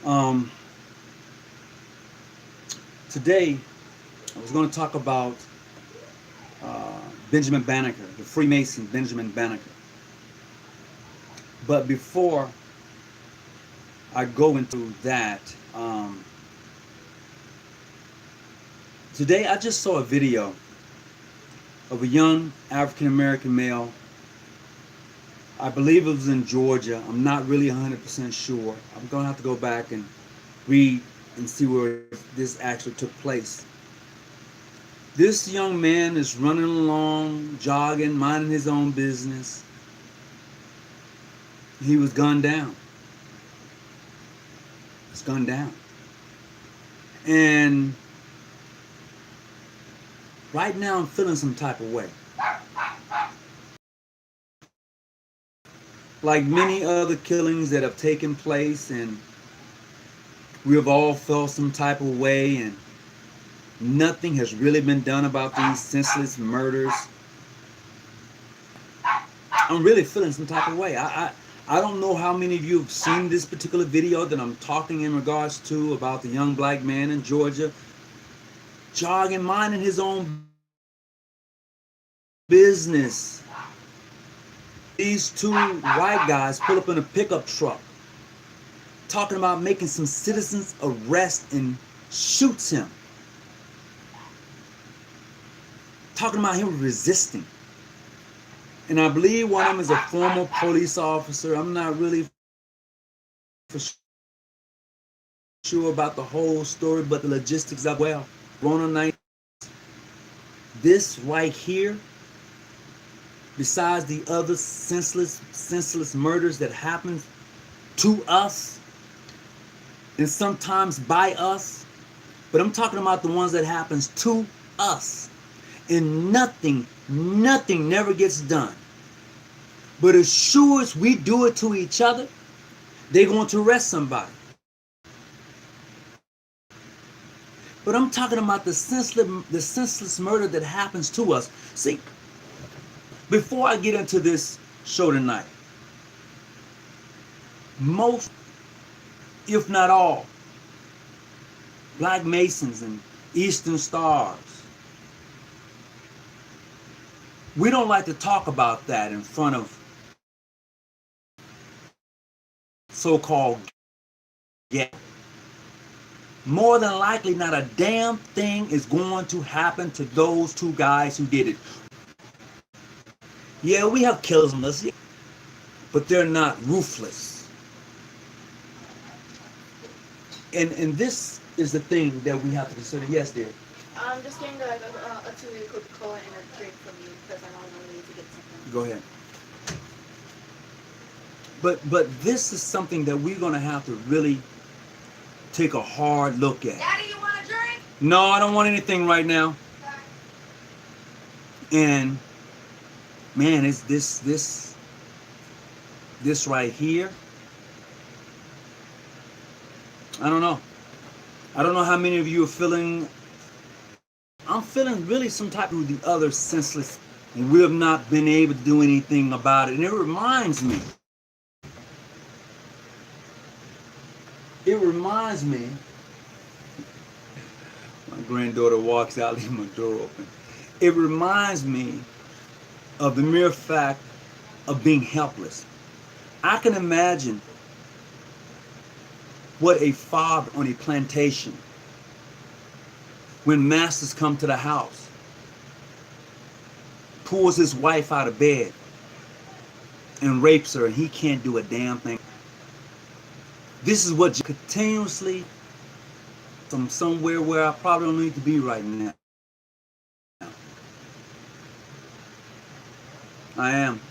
Um, Today, I was going to talk about Benjamin Banneker, the Freemason Benjamin Banneker. But before I go into that, today I just saw a video of a young African American male. I believe it was in Georgia. I'm not really 100% sure. I'm going to have to go back and read and see where this actually took place. This young man is running along, jogging, minding his own business. He was gunned down. He's gunned down. And right now I'm feeling some type of way. Like many other killings that have taken place, and we have all felt some type of way, and nothing has really been done about these senseless murders. I'm really feeling some type of way. I don't know how many of you have seen this particular video that I'm talking in regards to about the young black man in Georgia jogging, minding his own business. These two white guys pull up in a pickup truck talking about making some citizens arrest and shoots him. Talking about him resisting. And I believe one of them is a former police officer. I'm not really for sure about the whole story, but the logistics of well. Rona night. This right here, besides the other senseless murders that happen to us and sometimes by us, but I'm talking about the ones that happens to us, and nothing never gets done. But as sure as we do it to each other, they're going to arrest somebody. But I'm talking about the senseless murder that happens to us. See, before I get into this show tonight, most, if not all, Black Masons and Eastern Stars, we don't like to talk about that in front of so-called guests. More than likely, not a damn thing is going to happen to those two guys who did it. Yeah, we have killers on us, but they're not ruthless. And this is the thing that we have to consider. Yes, dear. I'm just getting like a 2-week Coca-Cola and a drink from you because I know I'm going to need to get something. Go ahead. But this is something that we're going to have to really take a hard look at. Daddy, you want a drink? No, I don't want anything right now. And man, it's this right here. I don't know. I don't know how many of you are feeling. I'm feeling really some type of the other senseless, and we have not been able to do anything about it. And it reminds me. My granddaughter walks out, leaving my door open. It reminds me of the mere fact of being helpless. I can imagine what a father on a plantation, when masters come to the house, pulls his wife out of bed and rapes her, and he can't do a damn thing. This is what continuously from somewhere where I probably don't need to be right now. I am.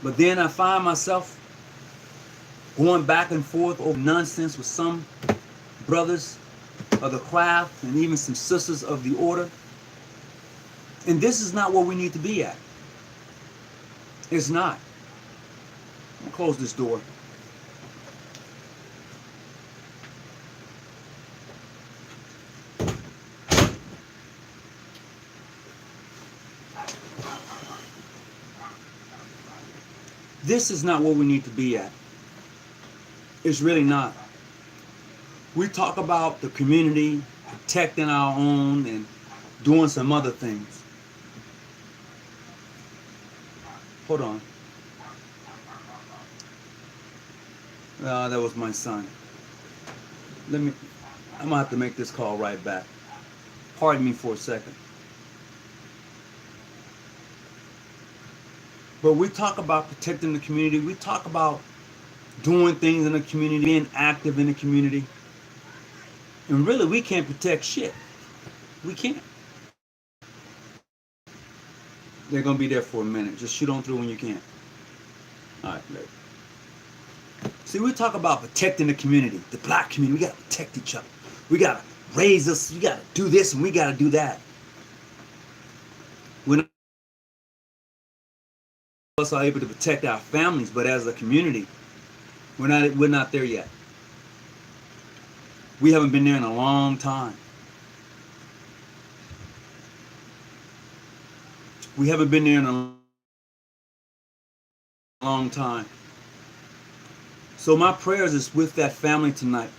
But then I find myself going back and forth over nonsense with some brothers of the craft and even some sisters of the order. And this is not where we need to be at. It's not. I'm going to close this door. This is not where we need to be at. It's really not. We talk about the community, protecting our own, and doing some other things. Hold on. That was my son. Let me. I'm gonna have to make this call right back. Pardon me for a second. But we talk about protecting the community. We talk about doing things in the community, being active in the community. And really, we can't protect shit. We can't. They're gonna be there for a minute. Just shoot on through when you can. All right, later. See, we talk about protecting the community, the black community. We gotta protect each other. We gotta raise us. We gotta do this and we gotta do that. We're not us are able to protect our families, but as a community, we're not there yet. We haven't been there in a long time. We haven't been there in a long time. So my prayers is with that family tonight.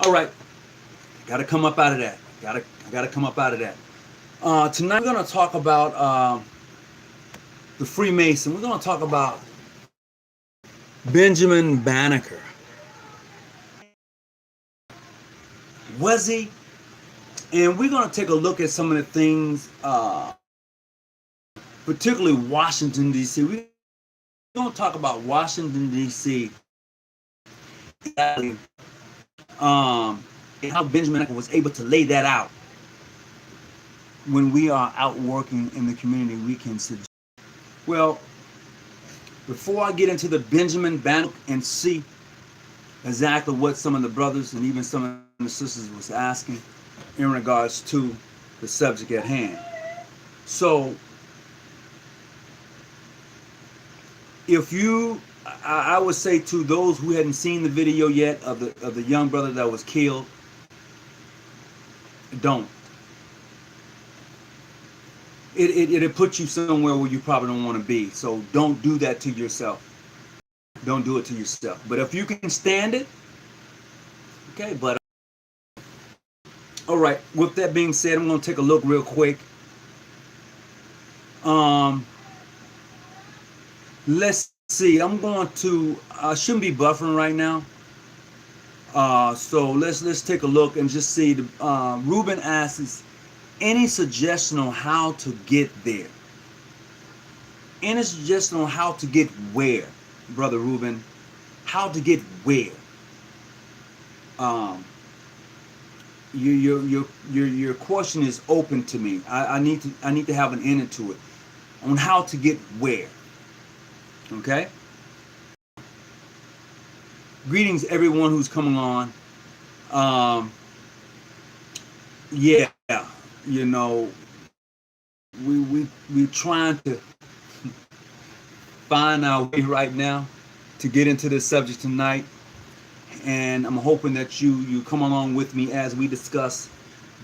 All right, got to come up out of that. Got to come up out of that. Tonight we're gonna talk about the Freemason. We're gonna talk about Benjamin Banneker. Was he? And we're gonna take a look at some of the things, particularly Washington D.C. We're gonna talk about Washington D.C. And how Benjamin Banneker was able to lay that out. When we are out working in the community, we can suggest. Well, before I get into the Benjamin Banneker and see exactly what some of the brothers and even some of the sisters was asking in regards to the subject at hand. So, if you, I would say to those who hadn't seen the video yet of the young brother that was killed, don't. It'll put you somewhere where you probably don't want to be. So don't do that to yourself. Don't do it to yourself. But if you can stand it, okay. But all right. With that being said, I'm going to take a look real quick. Let's see. I'm going to. I shouldn't be buffering right now. So let's take a look and just see. Ruben asks, any suggestion on how to get there? Any suggestion on how to get where, Brother Ruben? How to get where? Your question is open to me. I need to have an ending to it on how to get where. Okay. Greetings, everyone who's coming on. Yeah, you know, we trying to find our way right now to get into this subject tonight, and I'm hoping that you come along with me as we discuss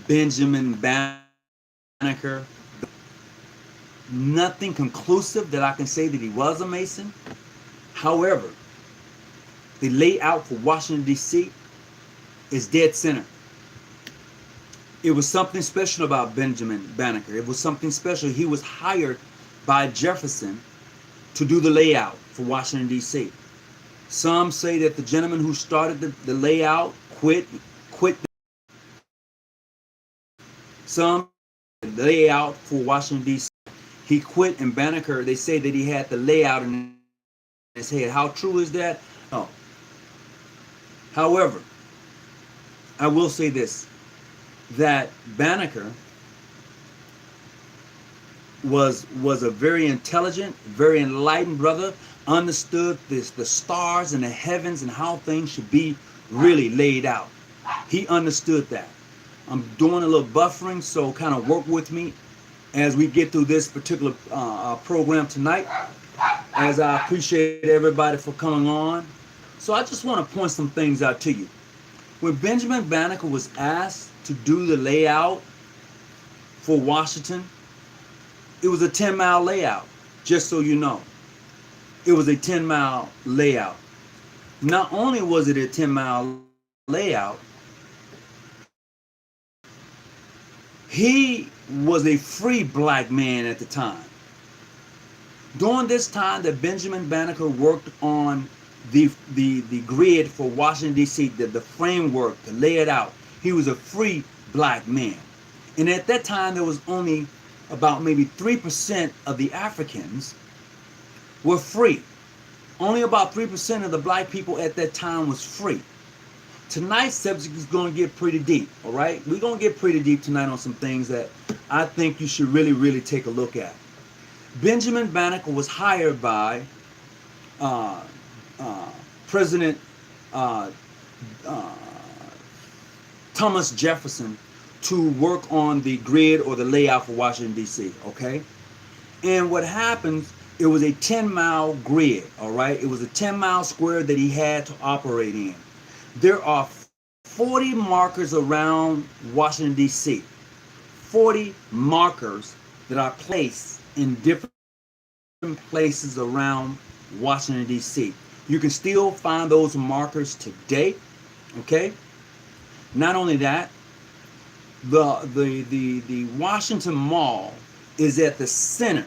Benjamin Banneker. Nothing conclusive that I can say that he was a Mason. However, the layout for Washington D.C. is dead center. It was something special about Benjamin Banneker. It was something special. He was hired by Jefferson to do the layout for Washington, D.C. Some say that the gentleman who started the layout quit. Some layout for Washington, D.C. He quit, and Banneker, they say that he had the layout in his head. How true is that? No. However, I will say this, that Banneker was a very intelligent, very enlightened brother, understood the stars and the heavens and how things should be really laid out. He understood that. I'm doing a little buffering, so kind of work with me as we get through this particular program tonight, as I appreciate everybody for coming on. So I just want to point some things out to you. When Benjamin Banneker was asked to do the layout for Washington, it was a 10-mile layout. Just so you know, it was a 10-mile layout. Not only was it a 10-mile layout, he was a free black man at the time. During this time that Benjamin Banneker worked on the grid for Washington, D.C., the framework to lay it out, he was a free black man. And at that time, there was only about maybe 3% of the Africans were free. Only about 3% of the black people at that time was free. Tonight's subject is going to get pretty deep, all right? We're going to get pretty deep tonight on some things that I think you should really, really take a look at. Benjamin Banneker was hired by President uh, uh, Thomas Jefferson to work on the grid or the layout for Washington, D.C., okay? And what happens, it was a 10-mile grid, all right? It was a 10-mile square that he had to operate in. There are 40 markers around Washington, D.C., 40 markers that are placed in different places around Washington, D.C. You can still find those markers today, okay? Not only that, the Washington Mall is at the center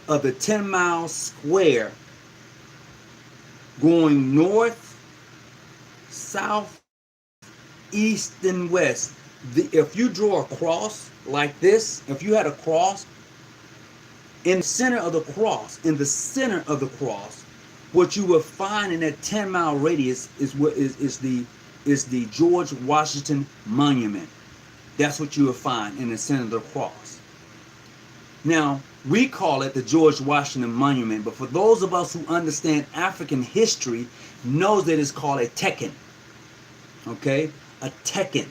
of the 10-mile square going north, south, east, and west. If you draw a cross like this, if you had a cross, in the center of the cross, what you will find in that 10-mile radius is the George Washington Monument. That's what you will find in the center of the cross. Now, we call it the George Washington Monument, but for those of us who understand African history, knows that it's called a tekken. Okay? A tekken.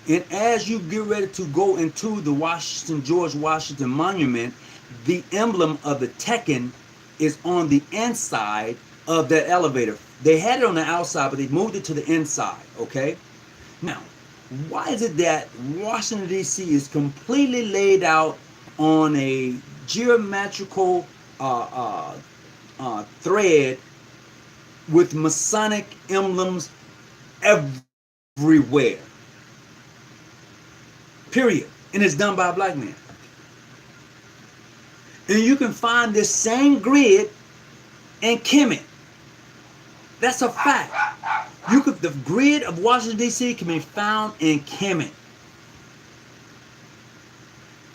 And as you get ready to go into the George Washington Monument, the emblem of the tekken is on the inside of that elevator. They had it on the outside, but they moved it to the inside, okay? Now, why is it that Washington, D.C. is completely laid out on a geometrical thread with Masonic emblems everywhere? Period. And it's done by a black man. And you can find this same grid in Kemet. That's a fact. The grid of Washington, D.C. can be found in Kemet.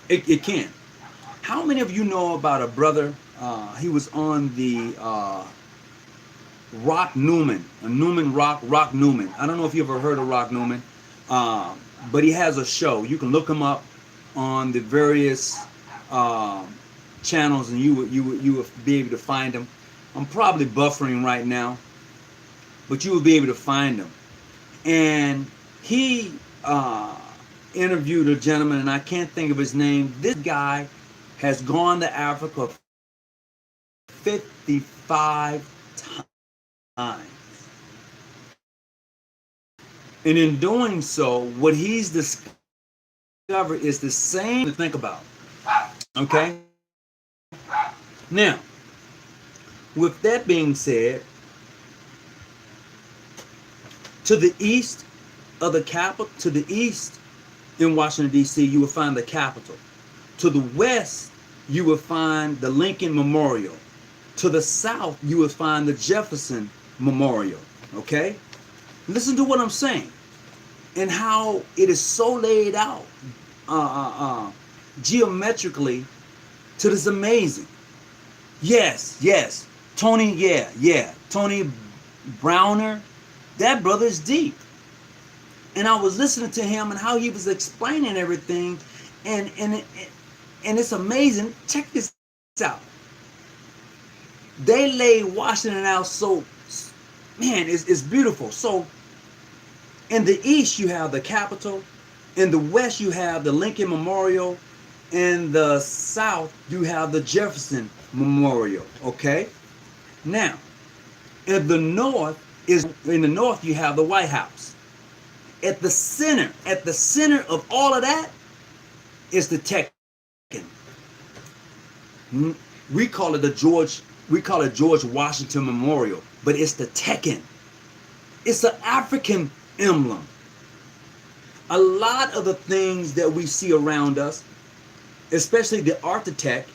It can. How many of you know about a brother? He was on the Rock Newman. Rock Newman. I don't know if you ever heard of Rock Newman. But he has a show. You can look him up on the various channels, and you will be able to find him. I'm probably buffering right now, but you will be able to find him. And he interviewed a gentleman, and I can't think of his name. This guy has gone to Africa 55 times. And in doing so, what he's discovered is the same to think about. Okay? Now, with that being said, to the east of the capital, to the east in Washington, D.C., you will find the Capitol. To the west, you will find the Lincoln Memorial. To the south, you will find the Jefferson Memorial. Okay? Listen to what I'm saying and how it is so laid out geometrically to this amazing. Yes. Tony Browner, that brother is deep. And I was listening to him and how he was explaining everything, and it's amazing. Check this out. They lay Washington out so, man, it's beautiful. So in the east you have the Capitol, in the west you have the Lincoln Memorial, in the south you have the Jefferson Memorial. Okay? Now, in the north you have the White House. At the center of all of that is the Tekken. Mm, we call it George Washington Memorial, but it's the Tekken. It's an African emblem. A lot of the things that we see around us, especially the architect,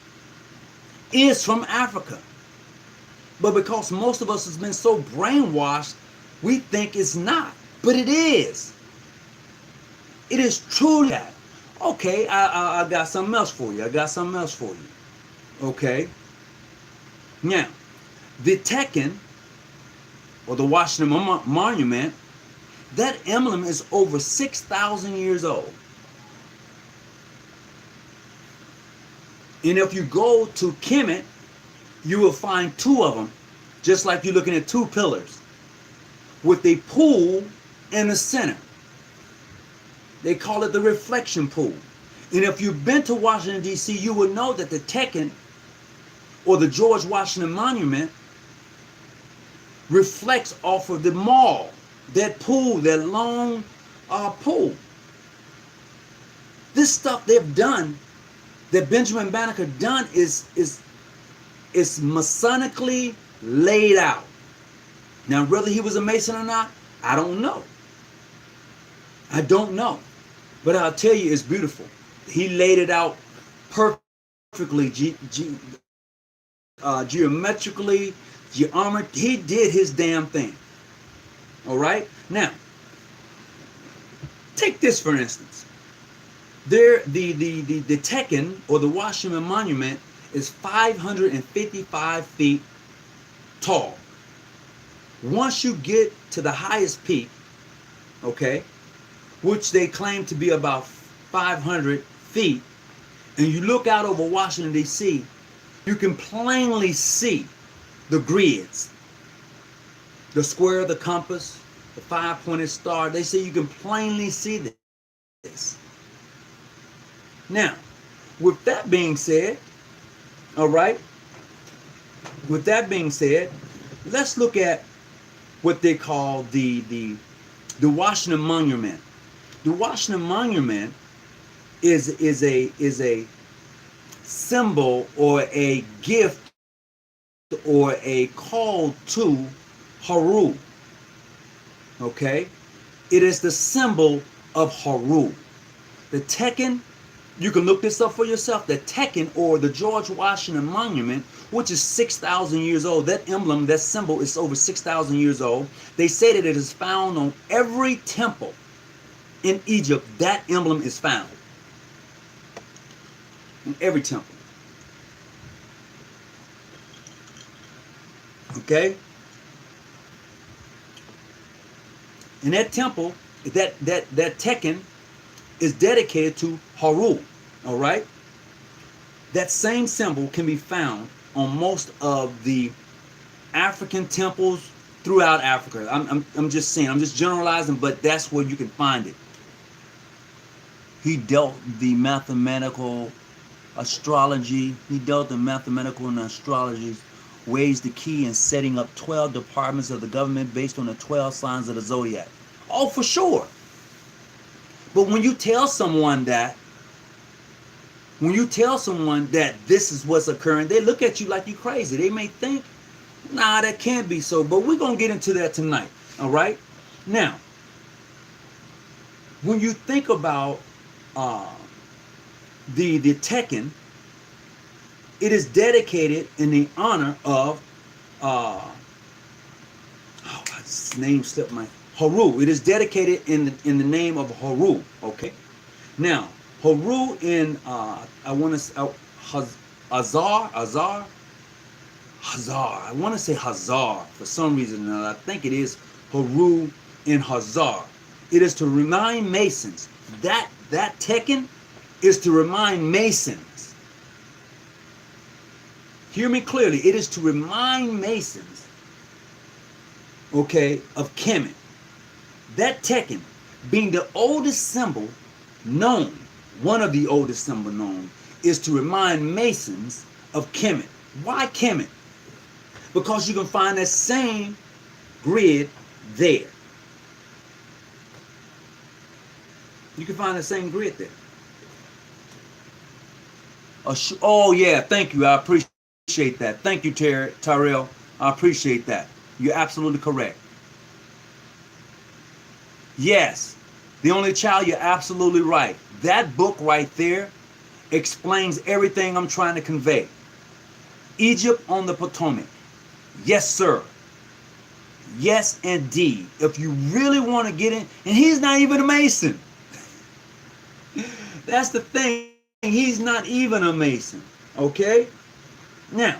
is from Africa. But because most of us has been so brainwashed, we think it's not. But it is. It is truly that. Okay, I got something else for you. I got something else for you. Okay. Now, the Tekken, or the Washington Monument, that emblem is over 6,000 years old. And if you go to Kemet, you will find two of them, just like you're looking at two pillars, with a pool in the center. They call it the reflection pool. And if you've been to Washington, D.C., you will know that the Tekken, or the George Washington Monument, reflects off of the mall, that pool, that long pool. This stuff they've done, that Benjamin Banneker done, is masonically laid out. Now, whether he was a Mason or not, I don't know. I don't know. But I'll tell you, it's beautiful. He laid it out perfectly, geometrically, he did his damn thing. All right? Now, take this for instance. The Tekken, or the Washington Monument, is 555 feet tall. Once you get to the highest peak, okay, which they claim to be about 500 feet, and you look out over Washington, D.C., you can plainly see the grids, the square, the compass, the five-pointed star. They say you can plainly see this. Now, with that being said, all right, with that being said, let's look at what they call the Washington Monument. The Washington Monument is a symbol, or a gift, or a call to Haru. Okay? It is the symbol of Haru. The Tekken, you can look this up for yourself. The Tekken, or the George Washington Monument, which is 6,000 years old. That emblem, that symbol, is over 6,000 years old. They say that it is found on every temple in Egypt. That emblem is found in every temple. Okay? And that temple, that Tekken, is dedicated to Haru. All right? That same symbol can be found on most of the African temples throughout Africa. I'm just saying, I'm just generalizing, but that's where you can find it. He dealt the mathematical astrology. He dealt the mathematical and astrology ways the key in setting up 12 departments of the government based on the 12 signs of the zodiac. Oh, for sure. But when you tell someone that this is what's occurring, they look at you like you're crazy. They may think, nah, that can't be so. But we're going to get into that tonight. All right? Now, when you think about the Tekken, it is dedicated in the honor of his name slipped my Haru. It is dedicated in the name of Haru. Okay. Now, Haru in I want to say Hazar. I want to say Hazar for some reason. I think it is Haru in Hazar. It is to remind Masons that Tekken is to remind Masons. Hear me clearly. It is to remind Masons, okay, of Kemet. That Tekken, being the oldest symbol known, one of the oldest symbols known, is to remind Masons of Kemet. Why Kemet? Because you can find that same grid there. You can find the same grid there. Oh yeah, thank you. I appreciate that. Thank you, Tyrell. I appreciate that. You're absolutely correct. Yes, the only child. You're absolutely right. That book right there explains everything I'm trying to convey. Egypt on the Potomac. Yes, sir. Yes, indeed. If you really want to get in, and he's not even a Mason. That's the thing. He's not even a Mason. Okay? Now,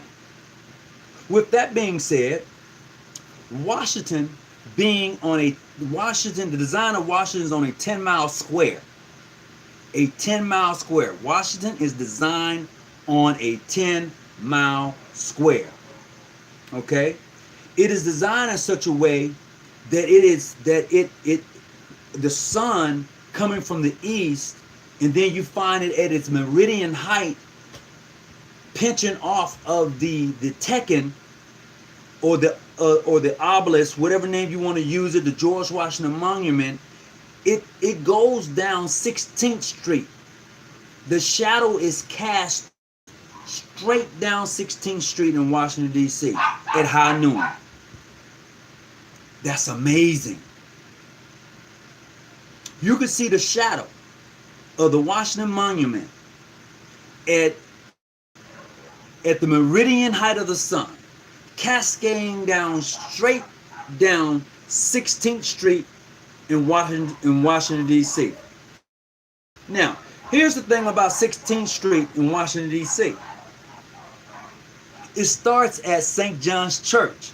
with that being said, Washington being on a Washington, the design of Washington is on a 10-mile square. A 10-mile square. Washington is designed on a 10-mile square. Okay? It is designed in such a way that it the sun coming from the east, and then you find it at its meridian height, pinching off of the Tekken, or the obelisk, whatever name you want to use it, the George Washington Monument. It goes down 16th Street. The shadow is cast straight down 16th Street in Washington D.C. at high noon. That's amazing. You can see the shadow of the Washington Monument at at the meridian height of the sun, cascading down straight down 16th Street in Washington D.C. Now, here's the thing about 16th Street in Washington D.C. It starts at St. John's Church.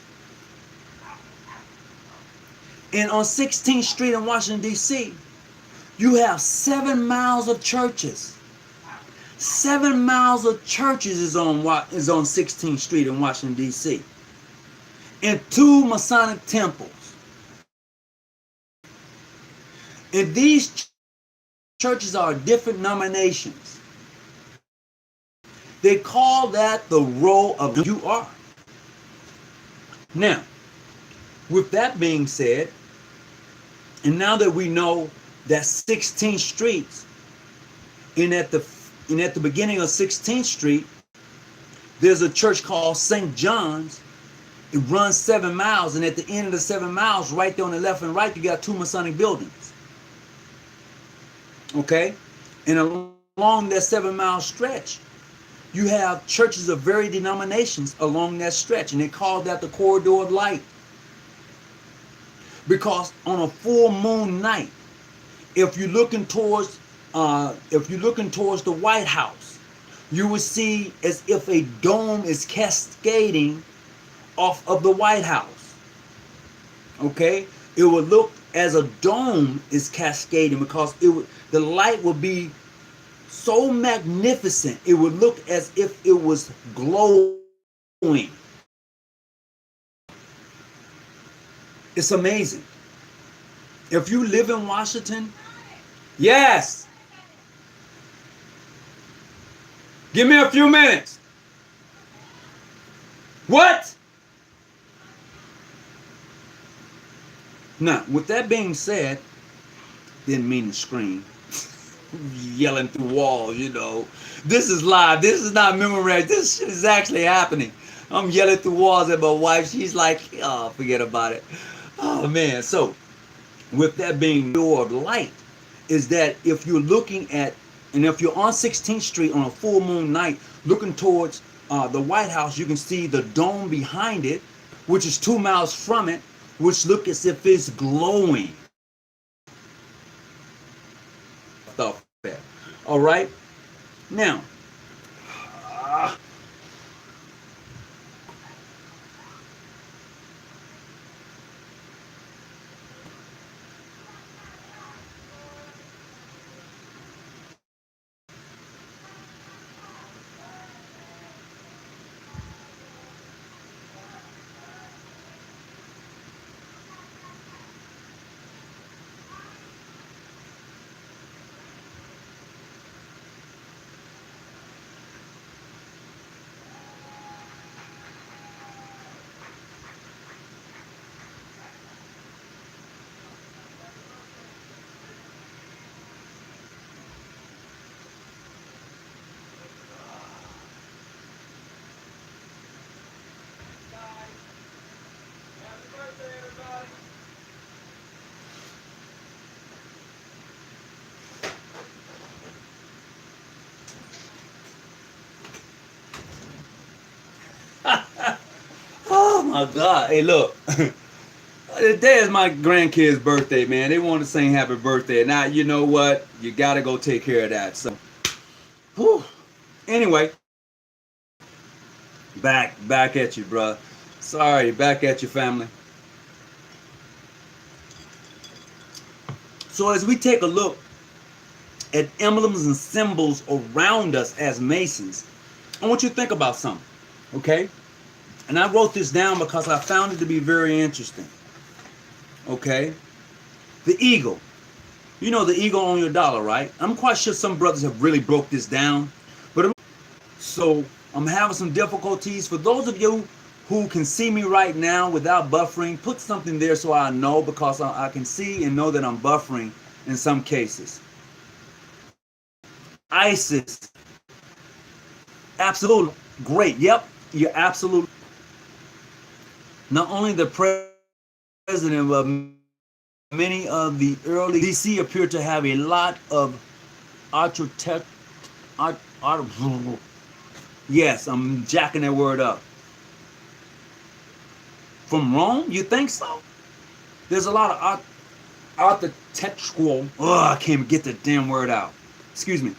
And on 16th Street in Washington D.C., you have 7 miles of churches. 7 miles of churches is on 16th Street in Washington D.C. And 2 Masonic temples. And these churches are different denominations. They call that the row of you are. Now, with that being said, and now that we know that 16th Street, and at the beginning of 16th Street, there's a church called St. John's. It runs 7 miles, and at the end of the 7 miles, right there on the left and right, you got 2 Masonic buildings. Okay? And along that 7-mile stretch, you have churches of varied denominations along that stretch, and they call that the corridor of light. Because on a full moon night, if you're looking towards the White House, you will see as if a dome is cascading off of the White House. Okay, it would look as a dome is cascading because the light would be so magnificent. It would look as if it was glowing. It's amazing. If you live in Washington, yes. Give me a few minutes. What? Now, with that being said, didn't mean to scream. Yelling through walls, you know. This is live. This is not memorized. This shit is actually happening. I'm yelling through walls at my wife. She's like, oh, forget about it. Oh, man. So, with that being door of light, is that if you're looking at, and if you're on 16th Street on a full moon night, looking towards the White House, you can see the dome behind it, which is 2 miles from it, which look as if it's glowing. All right. Now, my God. Hey, look. Today is my grandkid's birthday, man. They want to sing happy birthday. Now, you know what? You got to go take care of that. So, whew. Anyway, back at you, bruh. Sorry, back at you, family. So as we take a look at emblems and symbols around us as Masons, I want you to think about something, okay? And I wrote this down because I found it to be very interesting, okay? The eagle. You know the eagle on your dollar, right? I'm quite sure some brothers have really broke this down, but so I'm having some difficulties. For those of you who can see me right now without buffering, put something there so I know, because I can see and know that I'm buffering in some cases. ISIS. Absolutely great. Yep, you're absolutely. Not only the president, but many of the early DC appear to have a lot of architect. Yes, I'm jacking that word up. From Rome, you think so? There's a lot of architectural. Oh, I can't get the damn word out. Excuse me.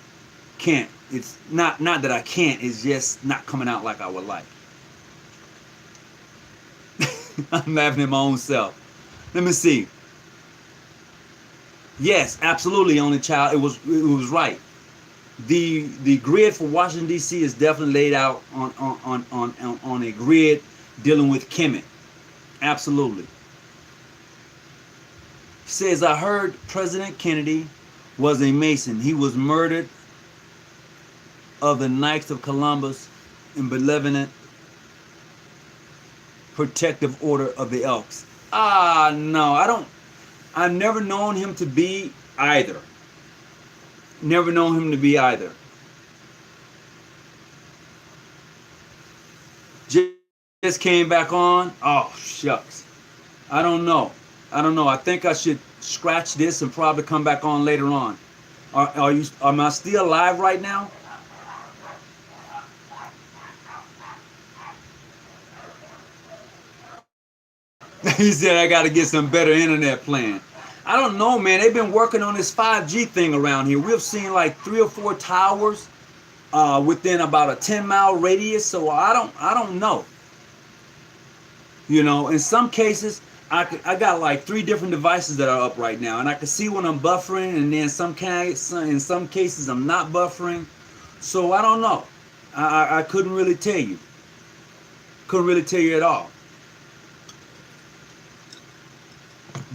Can't. It's not that I can't. It's just not coming out like I would like. I'm laughing at my own self. Let me see. Yes, absolutely, only child. It was right. The grid for Washington D.C. is definitely laid out on a grid dealing with Kemet. Absolutely. Says, I heard President Kennedy was a Mason. He was murdered of the Knights of Columbus in benevolent protective order of the Elks. No, I don't. I've never known him to be either. Never known him to be either. Just came back on. Oh, shucks. I don't know. I think I should scratch this and probably come back on later on. Am I still live right now? He said I got to get some better internet plan. I don't know, man. They've been working on this 5G thing around here. We've seen like 3 or 4 towers within about a 10-mile radius. So I don't know. You know, in some cases, I got like 3 different devices that are up right now, and I can see when I'm buffering, and then in some cases I'm not buffering. So I don't know. I couldn't really tell you. Couldn't really tell you at all.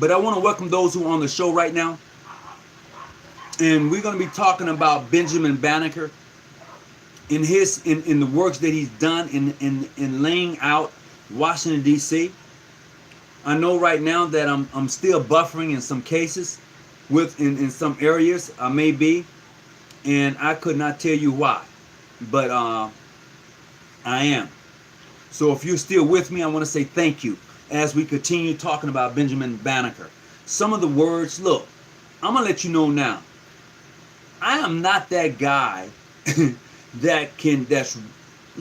But I want to welcome those who are on the show right now. And we're going to be talking about Benjamin Banneker in the works that he's done in laying out Washington D.C. I know right now that I'm still buffering in some cases, in some areas I may be, and I could not tell you why, but I am. So if you're still with me, I want to say thank you as we continue talking about Benjamin Banneker. Some of the words, look, I'm going to let you know now. I am not that guy that's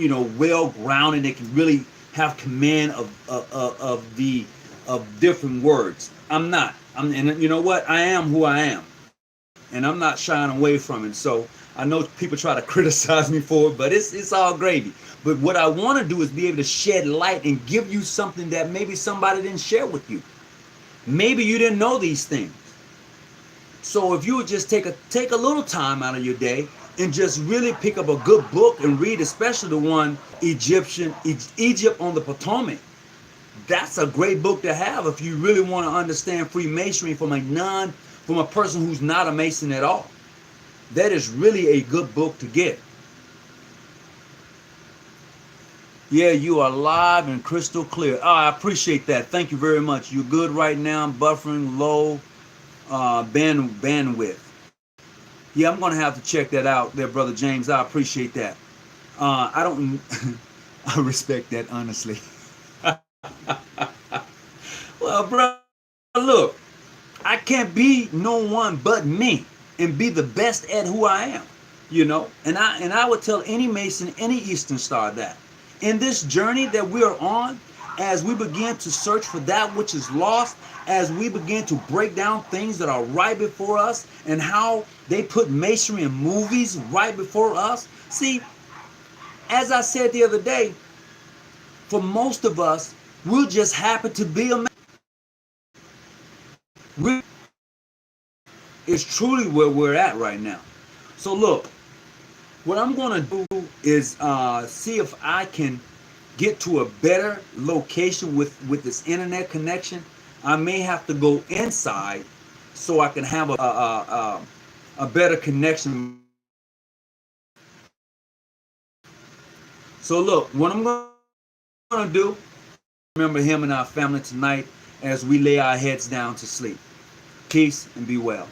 well grounded, that can really have command of different words. I'm not. And you know what? I am who I am. And I'm not shying away from it. So I know people try to criticize me for it, but it's all gravy. But what I want to do is be able to shed light and give you something that maybe somebody didn't share with you. Maybe you didn't know these things. So if you would just take a little time out of your day and just really pick up a good book and read, especially the one Egypt on the Potomac. That's a great book to have if you really want to understand Freemasonry from a person who's not a Mason at all. That is really a good book to get. Yeah, you are live and crystal clear. I appreciate that. Thank you very much. You're good right now. Buffering low bandwidth. Yeah, I'm going to have to check that out there, Brother James. I appreciate that. I don't... I respect that, honestly. Well, bro, look. I can't be no one but me and be the best at who I am. You know? And I would tell any Mason, any Eastern Star that. In this journey that we are on, as we begin to search for that which is lost, as we begin to break down things that are right before us and how they put masonry in movies right before us. See, as I said the other day, for most of us, we'll just happen to be a mason. It's truly where we're at right now. So look, what I'm going to do is see if I can get to a better location with this internet connection. I may have to go inside so I can have a better connection. So look, what I'm going to do, remember him and our family tonight as we lay our heads down to sleep. Peace and be well.